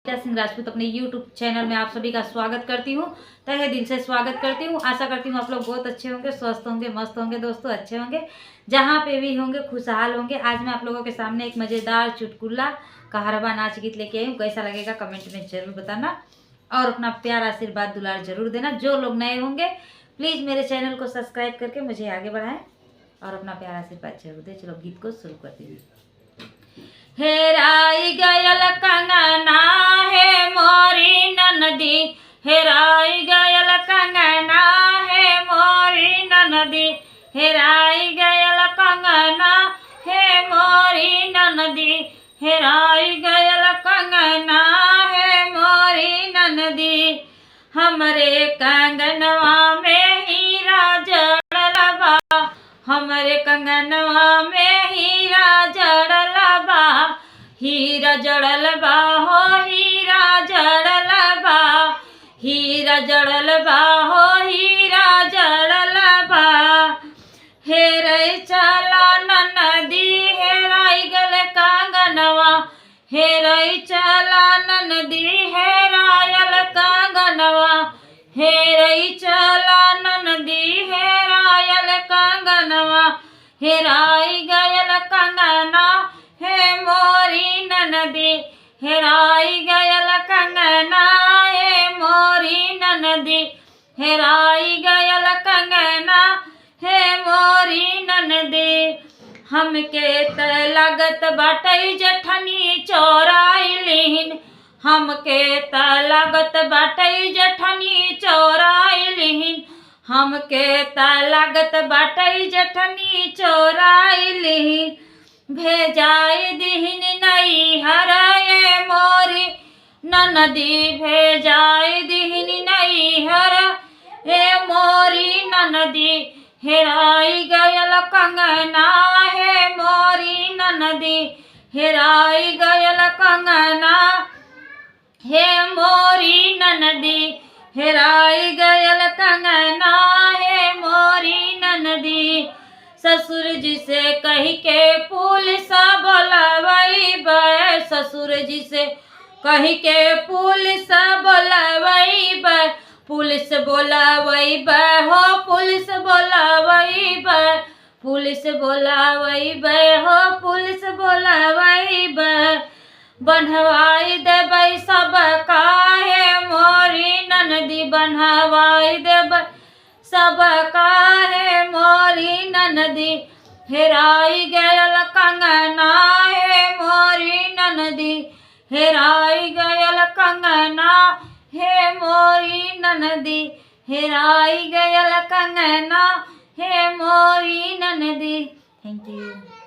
सिंह राजपूत अपने YouTube channel में आप सभी का स्वागत करती हूँ। तहे दिल से स्वागत करती हूँ। आशा करती हूँ आप लोग बहुत अच्छे होंगे, स्वस्थ होंगे, मस्त होंगे, दोस्तों अच्छे होंगे, जहाँ पे भी होंगे खुशहाल होंगे। आज मैं आप लोगों के सामने एक मज़ेदार चुटकुला कहारवा नाच गीत लेके आई हूँ। कैसा लगेगा कमेंट में जरूर बताना और अपना प्यार आशीर्वाद दुलार जरूर देना। जो लोग नए होंगे प्लीज़ मेरे चैनल को सब्सक्राइब करके मुझे आगे बढ़ाएं और अपना प्यार आशीर्वाद जरूर दें। चलो गीत को शुरू करती हूँ। हेराई गयल कंगना है मोरी ननदी, हेराई गयल कंगना है मोरी ननदी, हेराई गयल कंगना है मोरी ननदी, हेराई गयल कंगना है मोरी ननदी। हमरे कंगनवा में हीरा जड़ल बा, हमरे कंगनवा में हीरा जड़ल बा, हीरा जड़ल बा हो हीरा जड़ल बा, हीरा जड़ल बा हो हीरा जड़ल बा। हेरै चला ननदी हेराई गल कंगनवा, हेरै चला ननदी हेरायल कंगनवा, हेरै चला ननदी हेरायल कंगनवा, हेराई गयल कंगना है मोरी ननदी, हेराई गयल कंगना है मोरी ननदी, हेराई गयल कंगना है मोरी ननदी। हमके त लागत बाटई जेठनी चोराइलिन, हमके त लागत बाटई जेठनी चोराइलिन, हमके त लागत बाटई जेठनी चोराइलिन। भेजाई दिहिन नैहर ए मोरी ननदी, भेजाई दिहिन नैहर ए मोरी ननदी, हेराई गयल कंगना है मोरी ननदी, हेराई गयल कंगना है मोरी ननदी, हेराई गयल कंगना है मोरी ननदी। ससुर जी से कही के पुलिस बोलवैब, ससुर जी से कही के पुलिस बोलवैब, पुलिस बोलवैब हो पुलिस बोलवैब, पुलिस बोलवैब हो पुलिस बोलवैब। बन्हवाई देबै सब काहे मोरी ननदी, बन्हवाई देबै सब काहे मोरी ननदी, हेराई गयल कंगना है मोरी ननदी, हेराई गयल कंगना है मोरी ननदी, हेराई गयल कंगना है मोरी ननदी। Thank you.